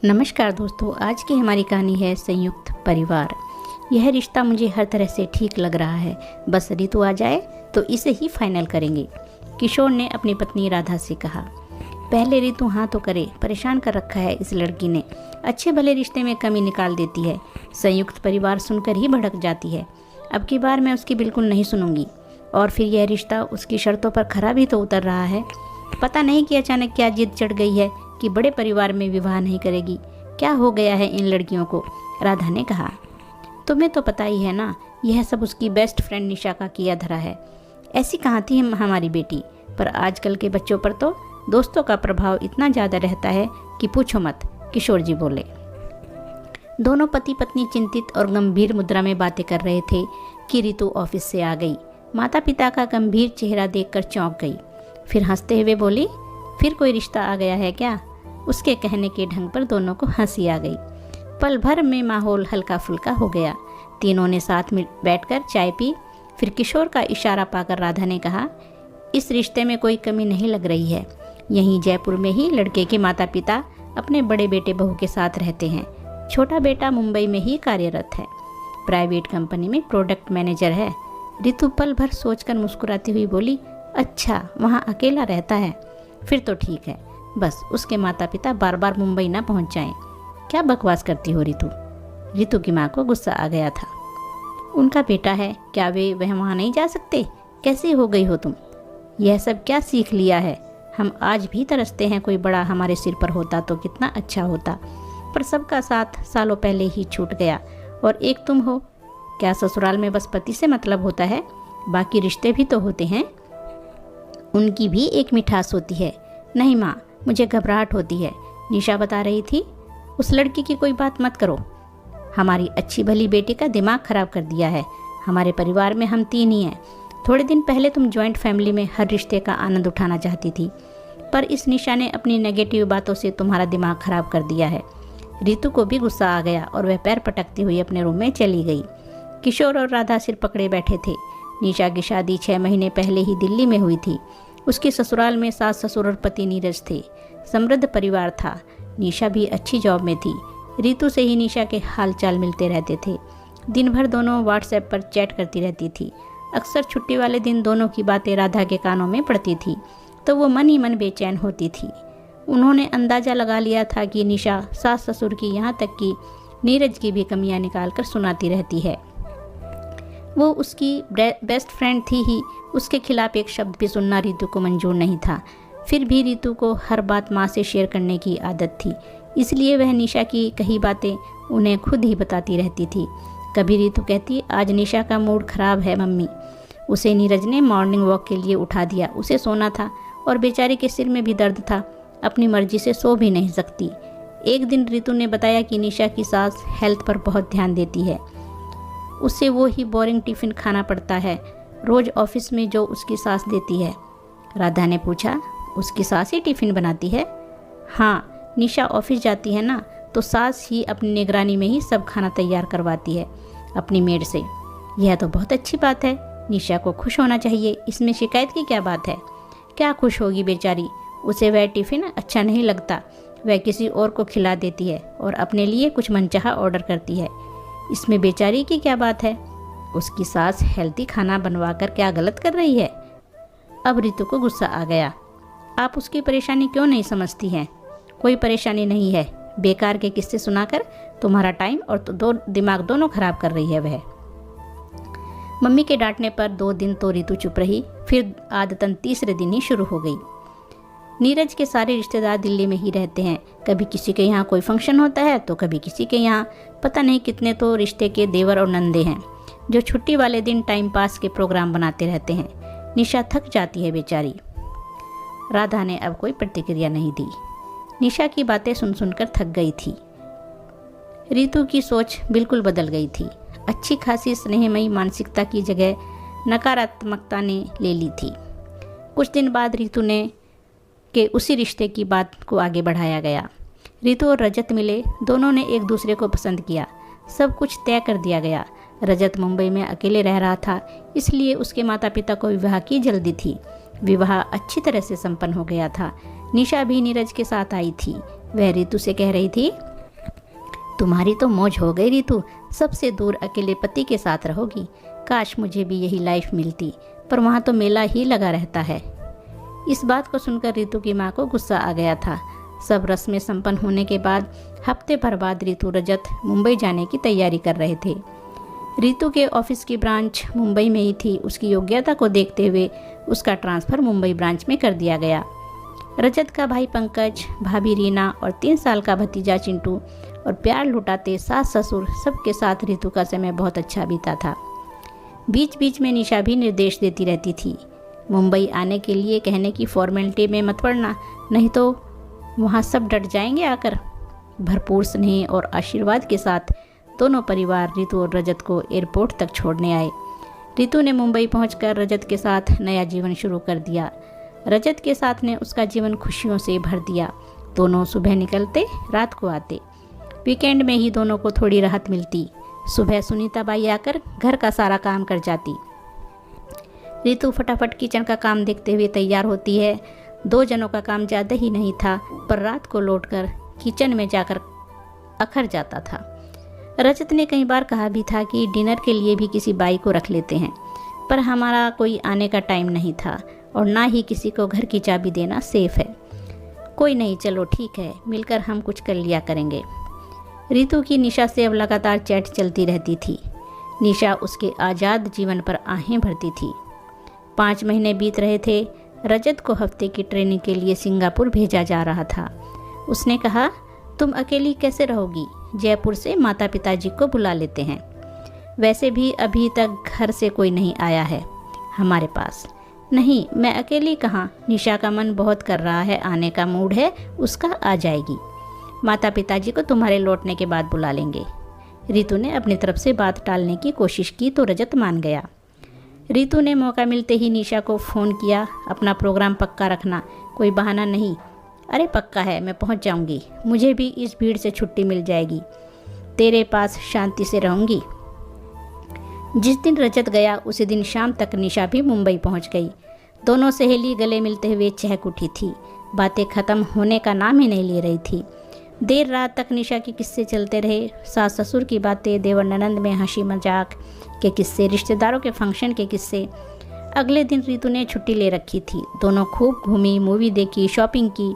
नमस्कार दोस्तों, आज की हमारी कहानी है संयुक्त परिवार। यह रिश्ता मुझे हर तरह से ठीक लग रहा है, बस ऋतु आ जाए तो इसे ही फाइनल करेंगे, किशोर ने अपनी पत्नी राधा से कहा। पहले ऋतु हाँ तो करे, परेशान कर रखा है इस लड़की ने, अच्छे भले रिश्ते में कमी निकाल देती है। संयुक्त परिवार सुनकर ही भड़क जाती है। अब की बार मैं उसकी बिल्कुल नहीं सुनूंगी। और फिर यह रिश्ता उसकी शर्तों पर खरा भी तो उतर रहा है। पता नहीं कि अचानक क्या जिद चढ़ गई है कि बड़े परिवार में विवाह नहीं करेगी। क्या हो गया है इन लड़कियों को, राधा ने कहा। तुम्हें तो पता ही है ना, यह सब उसकी बेस्ट फ्रेंड निशा का किया धरा है। ऐसी कहाँ थी हमारी बेटी, पर आजकल के बच्चों पर तो दोस्तों का प्रभाव इतना ज़्यादा रहता है कि पूछो मत, किशोर जी बोले। दोनों पति पत्नी चिंतित और गंभीर मुद्रा में बातें कर रहे थे कि ऋतु ऑफिस से आ गई। माता पिता का गंभीर चेहरा देखकर चौंक गई, फिर हंसते हुए बोली, फिर कोई रिश्ता आ गया है क्या? उसके कहने के ढंग पर दोनों को हंसी आ गई। पल भर में माहौल हल्का फुल्का हो गया। तीनों ने साथ में बैठकर चाय पी। फिर किशोर का इशारा पाकर राधा ने कहा, इस रिश्ते में कोई कमी नहीं लग रही है। यहीं जयपुर में ही लड़के के माता पिता अपने बड़े बेटे बहू के साथ रहते हैं। छोटा बेटा मुंबई में ही कार्यरत है, प्राइवेट कंपनी में प्रोडक्ट मैनेजर है। ऋतु पल भर सोचकर मुस्कुराती हुई बोली, अच्छा वहाँ अकेला रहता है, फिर तो ठीक है, बस उसके माता पिता बार बार मुंबई ना पहुँच जाएं। क्या बकवास करती हो ऋतु? ऋतु की माँ को गुस्सा आ गया था। उनका बेटा है, क्या वह वहाँ नहीं जा सकते? कैसी हो गई हो तुम? यह सब क्या सीख लिया है? हम आज भी तरसते हैं कोई बड़ा हमारे सिर पर होता तो कितना अच्छा होता, पर सबका साथ सालों पहले ही छूट गया। और एक तुम हो। क्या ससुराल में बस पति से मतलब होता है? बाकी रिश्ते भी तो होते हैं, उनकी भी एक मिठास होती है। नहीं माँ, मुझे घबराहट होती है, निशा बता रही थी। उस लड़की की कोई बात मत करो, हमारी अच्छी भली बेटी का दिमाग खराब कर दिया है। हमारे परिवार में हम तीन ही हैं। थोड़े दिन पहले तुम जॉइंट फैमिली में हर रिश्ते का आनंद उठाना चाहती थी, पर इस निशा ने अपनी नेगेटिव बातों से तुम्हारा दिमाग खराब कर दिया है। ऋतु को भी गुस्सा आ गया और वह पैर पटकती हुई अपने रूम में चली गई। किशोर और राधा सिर पकड़े बैठे थे। निशा की शादी 6 महीने पहले ही दिल्ली में हुई थी। उसके ससुराल में सास ससुर और पति नीरज थे। समृद्ध परिवार था। निशा भी अच्छी जॉब में थी। ऋतु से ही निशा के हालचाल मिलते रहते थे। दिन भर दोनों व्हाट्सएप पर चैट करती रहती थी। अक्सर छुट्टी वाले दिन दोनों की बातें राधा के कानों में पड़ती थी तो वो मन ही मन बेचैन होती थी। उन्होंने अंदाज़ा लगा लिया था कि निशा सास ससुर की, यहाँ तक कि नीरज की भी कमियां निकाल कर सुनाती रहती है। वो उसकी बेस्ट फ्रेंड थी ही, उसके खिलाफ एक शब्द भी सुनना ऋतु को मंजूर नहीं था। फिर भी ऋतु को हर बात माँ से शेयर करने की आदत थी, इसलिए वह निशा की कही बातें उन्हें खुद ही बताती रहती थी। कभी ऋतु कहती, आज निशा का मूड खराब है मम्मी, उसे नीरज ने मॉर्निंग वॉक के लिए उठा दिया। उसे सोना था और बेचारी के सिर में भी दर्द था, अपनी मर्जी से सो भी नहीं सकती। एक दिन ऋतु ने बताया कि निशा की सास हेल्थ पर बहुत ध्यान देती है, उसे वो ही बोरिंग टिफ़िन खाना पड़ता है रोज़ ऑफिस में जो उसकी सास देती है। राधा ने पूछा, उसकी सास ही टिफ़िन बनाती है? हाँ, निशा ऑफिस जाती है ना, तो सास ही अपनी निगरानी में ही सब खाना तैयार करवाती है अपनी मेड से। यह तो बहुत अच्छी बात है, निशा को खुश होना चाहिए, इसमें शिकायत की क्या बात है? क्या खुश होगी बेचारी, उसे वह टिफ़िन अच्छा नहीं लगता, वह किसी और को खिला देती है और अपने लिए कुछ मनचाहा ऑर्डर करती है। इसमें बेचारी की क्या बात है? उसकी सास हेल्दी खाना बनवाकर क्या गलत कर रही है? अब ऋतु को गुस्सा आ गया। आप उसकी परेशानी क्यों नहीं समझती हैं? कोई परेशानी नहीं है, बेकार के किस्से सुनाकर तुम्हारा टाइम और दिमाग दोनों खराब कर रही है वह। मम्मी के डांटने पर 2 दिन तो ऋतु चुप रही, फिर आदतन तीसरे दिन ही शुरू हो गई। नीरज के सारे रिश्तेदार दिल्ली में ही रहते हैं। कभी किसी के यहाँ कोई फंक्शन होता है तो कभी किसी के यहाँ, पता नहीं कितने तो रिश्ते के देवर और नंदे हैं जो छुट्टी वाले दिन टाइम पास के प्रोग्राम बनाते रहते हैं। निशा थक जाती है बेचारी। राधा ने अब कोई प्रतिक्रिया नहीं दी। निशा की बातें सुन सुनकर थक गई थी। ऋतु की सोच बिल्कुल बदल गई थी। अच्छी खासी स्नेहमयी मानसिकता की जगह नकारात्मकता ने ले ली थी। कुछ दिन बाद ऋतु ने के उसी रिश्ते की बात को आगे बढ़ाया गया। ऋतु और रजत मिले, दोनों ने एक दूसरे को पसंद किया, सब कुछ तय कर दिया गया। रजत मुंबई में अकेले रह रहा था, इसलिए उसके माता पिता को विवाह की जल्दी थी। विवाह अच्छी तरह से संपन्न हो गया था। निशा भी नीरज के साथ आई थी। वह ऋतु से कह रही थी, तुम्हारी तो मौज हो गई रितु, सबसे दूर अकेले पति के साथ रहोगी। काश मुझे भी यही लाइफ मिलती, पर वहाँ तो मेला ही लगा रहता है। इस बात को सुनकर रितु की माँ को गुस्सा आ गया था। सब रस्में संपन्न होने के बाद हफ्ते भर बाद रितु रजत मुंबई जाने की तैयारी कर रहे थे। रितु के ऑफिस की ब्रांच मुंबई में ही थी। उसकी योग्यता को देखते हुए उसका ट्रांसफ़र मुंबई ब्रांच में कर दिया गया। रजत का भाई पंकज, भाभी रीना और 3 साल का भतीजा चिंटू और प्यार लुटाते सास ससुर सबके साथ रितु का समय बहुत अच्छा बीता था। बीच बीच में निशा भी निर्देश देती रहती थी, मुंबई आने के लिए कहने की फॉर्मेलिटी में मत पड़ना, नहीं तो वहाँ सब डट जाएंगे आकर। भरपूर स्नेह और आशीर्वाद के साथ दोनों परिवार रितु और रजत को एयरपोर्ट तक छोड़ने आए। रितु ने मुंबई पहुंचकर रजत के साथ नया जीवन शुरू कर दिया। रजत के साथ ने उसका जीवन खुशियों से भर दिया। दोनों सुबह निकलते, रात को आते। वीकेंड में ही दोनों को थोड़ी राहत मिलती। सुबह सुनीता बाई आकर घर का सारा काम कर जाती। रितु फटाफट किचन का काम देखते हुए तैयार होती है। 2 जनों का काम ज़्यादा ही नहीं था, पर रात को लौटकर किचन में जाकर अखर जाता था। रजत ने कई बार कहा भी था कि डिनर के लिए भी किसी बाई को रख लेते हैं, पर हमारा कोई आने का टाइम नहीं था और ना ही किसी को घर की चाबी देना सेफ है। कोई नहीं, चलो ठीक है, मिलकर हम कुछ कर लिया करेंगे। रितु की निशा से अब लगातार चैट चलती रहती थी। निशा उसके आज़ाद जीवन पर आहें भरती थी। 5 महीने बीत रहे थे। रजत को हफ्ते की ट्रेनिंग के लिए सिंगापुर भेजा जा रहा था। उसने कहा, तुम अकेली कैसे रहोगी? जयपुर से माता पिताजी को बुला लेते हैं। वैसे भी अभी तक घर से कोई नहीं आया है हमारे पास। नहीं, मैं अकेली कहाँ, निशा का मन बहुत कर रहा है, आने का मूड है उसका, आ जाएगी। माता पिताजी को तुम्हारे लौटने के बाद बुला लेंगे। रितु ने अपनी तरफ से बात टालने की कोशिश की तो रजत मान गया। रितु ने मौका मिलते ही निशा को फ़ोन किया, अपना प्रोग्राम पक्का रखना, कोई बहाना नहीं। अरे पक्का है, मैं पहुंच जाऊंगी, मुझे भी इस भीड़ से छुट्टी मिल जाएगी, तेरे पास शांति से रहूंगी। जिस दिन रजत गया उसी दिन शाम तक निशा भी मुंबई पहुंच गई। दोनों सहेली गले मिलते हुए चहक उठी थी। बातें ख़त्म होने का नाम ही नहीं ले रही थी। देर रात तक निशा के किस्से चलते रहे। सास ससुर की बातें, देवर ननंद में हंसी मजाक के किस्से, रिश्तेदारों के फंक्शन के किस्से। अगले दिन रितु ने छुट्टी ले रखी थी। दोनों खूब घूमी, मूवी देखी, शॉपिंग की,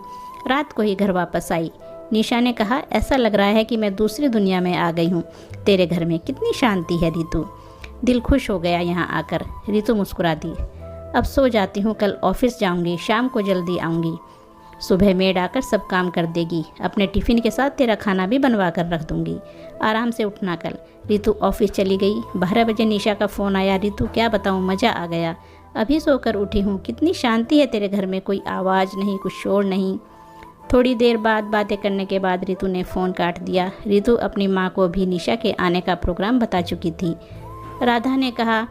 रात को ही घर वापस आई। निशा ने कहा, ऐसा लग रहा है कि मैं दूसरी दुनिया में आ गई हूँ। तेरे घर में कितनी शांति है रितु, दिल खुश हो गया यहाँ आकर। रितु मुस्कुरा दी। अब सो जाती हूँ, कल ऑफिस जाऊँगी, शाम को जल्दी आऊँगी। सुबह मेड आकर सब काम कर देगी। अपने टिफ़िन के साथ तेरा खाना भी बनवा कर रख दूँगी। आराम से उठना कल। रितु ऑफिस चली गई। 12 बजे निशा का फ़ोन आया। रितु, क्या बताऊँ, मज़ा आ गया, अभी सोकर उठी हूँ। कितनी शांति है तेरे घर में, कोई आवाज़ नहीं, कुछ शोर नहीं। थोड़ी देर बाद बातें करने के बाद रितु ने फ़ोन काट दिया। रितु अपनी माँ को भी निशा के आने का प्रोग्राम बता चुकी थी। राधा ने कहा,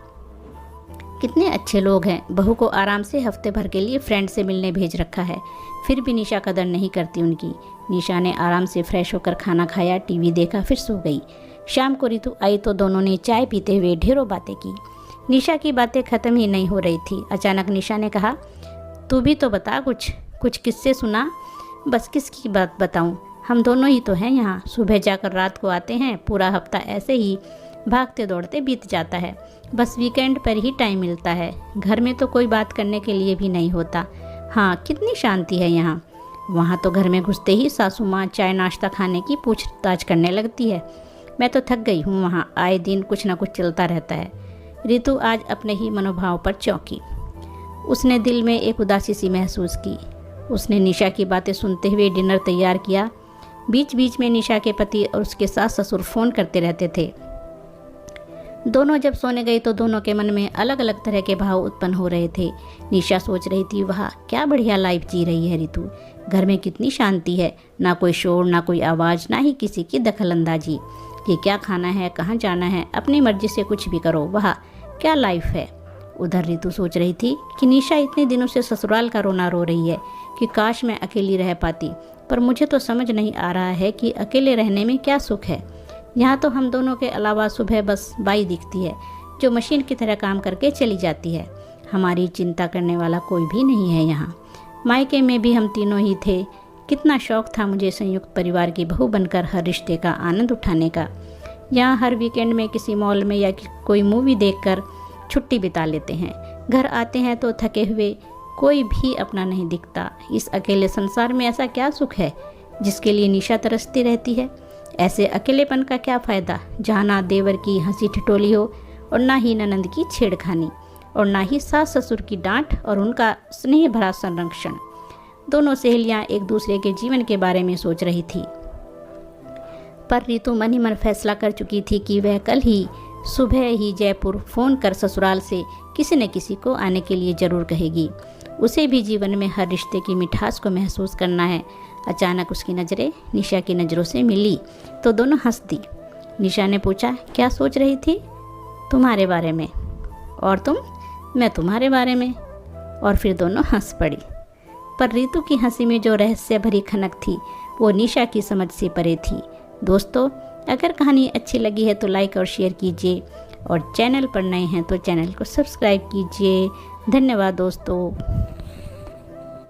कितने अच्छे लोग हैं, बहू को आराम से हफ्ते भर के लिए फ्रेंड से मिलने भेज रखा है, फिर भी निशा कदर नहीं करती उनकी। निशा ने आराम से फ्रेश होकर खाना खाया, टीवी देखा, फिर सो गई। शाम को रितु आई तो दोनों ने चाय पीते हुए ढेरों बातें की। निशा की बातें ख़त्म ही नहीं हो रही थी। अचानक निशा ने कहा, तू भी तो बता, कुछ किस्से सुना। बस किसकी बात बताऊं, हम दोनों ही तो हैं यहाँ। सुबह जाकर रात को आते हैं, पूरा हफ्ता ऐसे ही भागते दौड़ते बीत जाता है। बस वीकेंड पर ही टाइम मिलता है। घर में तो कोई बात करने के लिए भी नहीं होता। हाँ, कितनी शांति है यहाँ। वहाँ तो घर में घुसते ही सासू माँ चाय नाश्ता खाने की पूछताछ करने लगती है। मैं तो थक गई हूँ, वहाँ आए दिन कुछ ना कुछ चलता रहता है। रितु आज अपने ही मनोभाव पर चौंकी। उसने दिल में एक उदासी सी महसूस की। उसने निशा की बातें सुनते हुए डिनर तैयार किया। बीच बीच में निशा के पति और उसके सास ससुर फ़ोन करते रहते थे। दोनों जब सोने गई तो दोनों के मन में अलग अलग तरह के भाव उत्पन्न हो रहे थे। निशा सोच रही थी, वाह क्या बढ़िया लाइफ जी रही है रितु, घर में कितनी शांति है, ना कोई शोर, ना कोई आवाज़, ना ही किसी की दखलंदाजी। ये क्या खाना है, कहाँ जाना है, अपनी मर्जी से कुछ भी करो, वाह क्या लाइफ है। उधर रितु सोच रही थी कि निशा इतने दिनों से ससुराल का रोना रो रही है कि काश मैं अकेली रह पाती, पर मुझे तो समझ नहीं आ रहा है कि अकेले रहने में क्या सुख है। यहाँ तो हम दोनों के अलावा सुबह बस बाई दिखती है जो मशीन की तरह काम करके चली जाती है। हमारी चिंता करने वाला कोई भी नहीं है यहाँ। मायके में भी हम तीनों ही थे, कितना शौक था मुझे संयुक्त परिवार की बहू बनकर हर रिश्ते का आनंद उठाने का। यहाँ हर वीकेंड में किसी मॉल में या कोई मूवी देखकर छुट्टी बिता लेते हैं। घर आते हैं तो थके हुए, कोई भी अपना नहीं दिखता। इस अकेले संसार में ऐसा क्या सुख है जिसके लिए निशा तरसती रहती है? ऐसे अकेलेपन का क्या फ़ायदा जहाँ ना देवर की हंसी ठिठोली हो और ना ही ननंद की छेड़खानी और ना ही सास ससुर की डांट और उनका स्नेह भरा संरक्षण। दोनों सहेलियाँ एक दूसरे के जीवन के बारे में सोच रही थी, पर रितु मन ही मन फैसला कर चुकी थी कि वह कल ही सुबह ही जयपुर फ़ोन कर ससुराल से किसी न किसी को आने के लिए ज़रूर कहेगी। उसे भी जीवन में हर रिश्ते की मिठास को महसूस करना है। अचानक उसकी नज़रें निशा की नज़रों से मिली तो दोनों हंस दी। निशा ने पूछा, क्या सोच रही थी? तुम्हारे बारे में। और तुम? मैं तुम्हारे बारे में। और फिर दोनों हंस पड़ी। पर रितु की हंसी में जो रहस्य भरी खनक थी वो निशा की समझ से परे थी। दोस्तों, अगर कहानी अच्छी लगी है तो लाइक और शेयर कीजिए और चैनल पर नए हैं तो चैनल को सब्सक्राइब कीजिए। धन्यवाद दोस्तों।